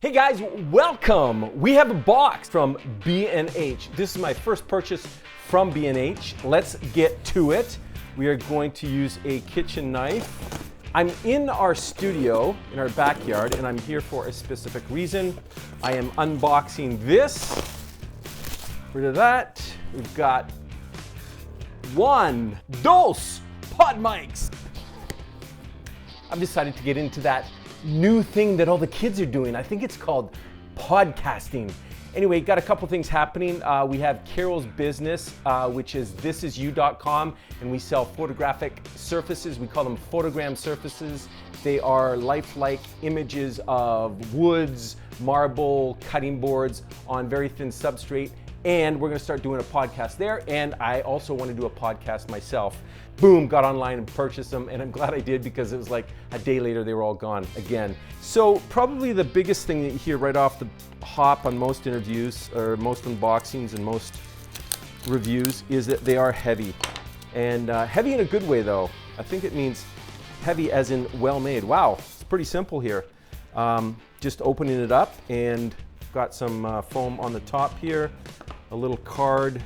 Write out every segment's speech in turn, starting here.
Hey guys, welcome. We have a box from B&H. This is my first purchase from B&H. Let's get to it. We are going to use a kitchen knife. I'm in our studio, in our backyard, and I'm here for a specific reason. I am unboxing this. Rid of that. We've got RODE PODMICs. I've decided to get into that new thing that all the kids are doing. I think it's called podcasting. Anyway, got a couple things happening. We have Carol's business, which is thisisyou.com, and we sell photographic surfaces. We call them photogram surfaces. They are lifelike images of woods, marble, cutting boards on very thin substrate. And we're gonna start doing a podcast there. And I also want to do a podcast myself. Boom, got online and purchased them. And I'm glad I did because it was like a day later, they were all gone again. So probably the biggest thing that you hear right off the hop on most interviews or most unboxings and most reviews is that they are heavy. And heavy in a good way though. I think it means heavy as in well made. Wow, it's pretty simple here. Just opening it up and got some foam on the top here, a little card.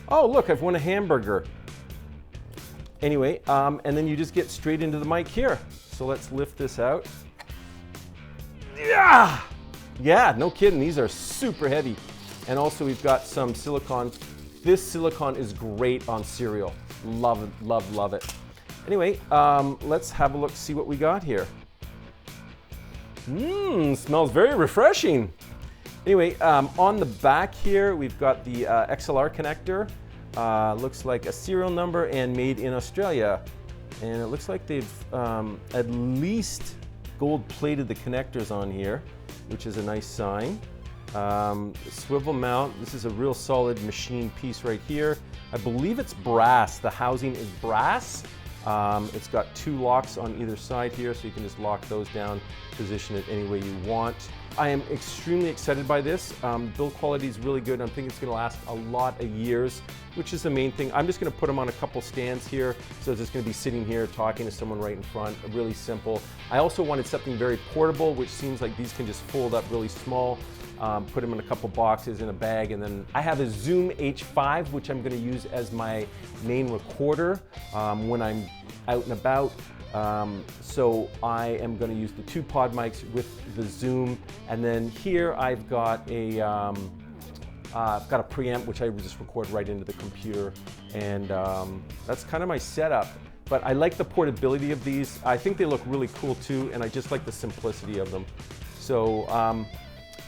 Oh, look, I've won a hamburger. Anyway, and then you just get straight into the mic here. So let's lift this out. Yeah, no kidding, these are super heavy. And also we've got some silicone. This silicone is great on cereal. Love it, love it. Anyway, let's have a look, see what we got here. Smells very refreshing. Anyway, on the back here, we've got the XLR connector. Looks like a serial number and made in Australia. And it looks like they've at least gold plated the connectors on here, which is a nice sign. Swivel mount, this is a real solid machine piece right here. I believe it's brass, the housing is brass. It's got two locks on either side here, so you can just lock those down, position it any way you want. I am extremely excited by this. Build quality is really good. I think it's gonna last a lot of years, which is the main thing. I'm just gonna put them on a couple stands here, so it's just gonna be sitting here talking to someone right in front, really simple. I also wanted something very portable, which seems like these can just fold up really small. Put them in a couple boxes in a bag, and then I have a Zoom H5, which I'm gonna use as my main recorder when I'm out and about. So I am going to use the two pod mics with the Zoom, and then here I've got a preamp which I just record right into the computer, and that's kind of my setup. But I like the portability of these. I think they look really cool too, and I just like the simplicity of them. So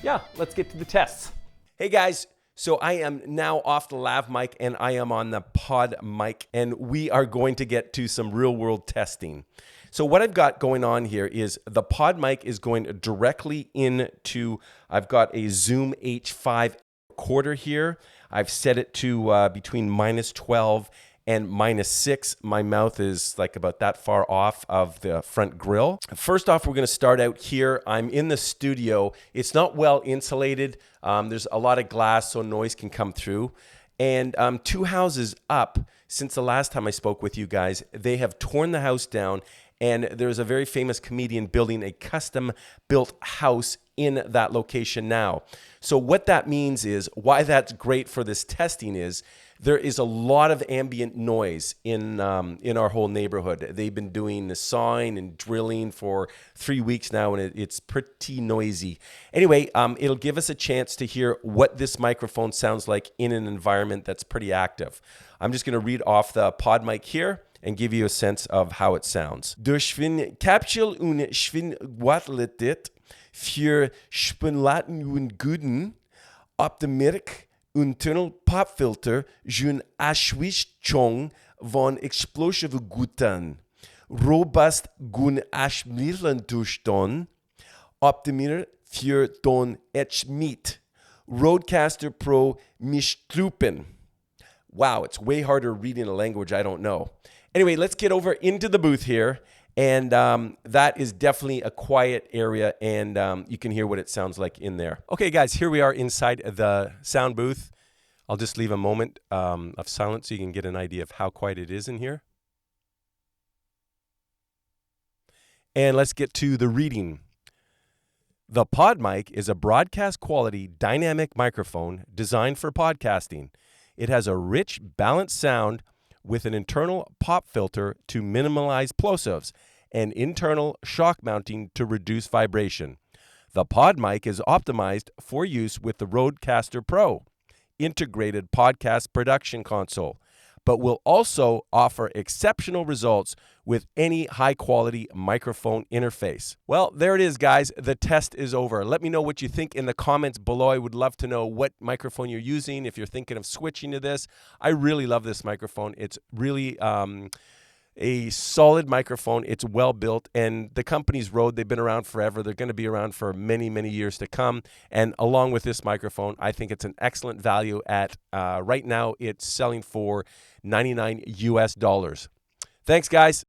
yeah, let's get to the tests. Hey guys. So I am now off the lav mic and I am on the pod mic, and we are going to get to some real world testing. So what I've got going on here is the pod mic is going directly into, I've got a Zoom H5 recorder here. I've set it to between -12 and -6. My mouth is like about that far off of the front grill. First off, we're gonna start out here. I'm in the studio. It's not well insulated. There's a lot of glass, so noise can come through. And two houses up, since the last time I spoke with you guys, they have torn the house down, and there's a very famous comedian building a custom built house in that location now. So what that means is, why that's great for this testing is, there is a lot of ambient noise in our whole neighborhood. They've been doing the sawing and drilling for 3 weeks now, and it's pretty noisy. Anyway, it'll give us a chance to hear what this microphone sounds like in an environment that's pretty active. I'm just going to read off the pod mic here and give you a sense of how it sounds. Durch schwin capsule und schwin watletit für spinlaten und guden op de mirk und tunnel popfilter jun ashwichchong von explosive gutan. Robust gun ashmillan dushton optimir für don etchmeet. Rodecaster Pro mischtrupen. Wow, it's way harder reading a language I don't know. Anyway, let's get over into the booth here. And that is definitely a quiet area, and you can hear what it sounds like in there. Okay, guys, here we are inside the sound booth. I'll just leave a moment of silence so you can get an idea of how quiet it is in here. And let's get to the reading. The PodMic is a broadcast quality dynamic microphone designed for podcasting. It has a rich, balanced sound with an internal pop filter to minimize plosives and internal shock mounting to reduce vibration. The PodMic is optimized for use with the Rodecaster Pro integrated podcast production console, but will also offer exceptional results with any high-quality microphone interface. Well, there it is, guys. The test is over. Let me know what you think in the comments below. I would love to know what microphone you're using, if you're thinking of switching to this. I really love this microphone. It's really a solid microphone. It's well built, and the company's RODE, they've been around forever. They're going to be around for many, many years to come. And along with this microphone, I think it's an excellent value at right now it's selling for $99 US. Thanks, guys.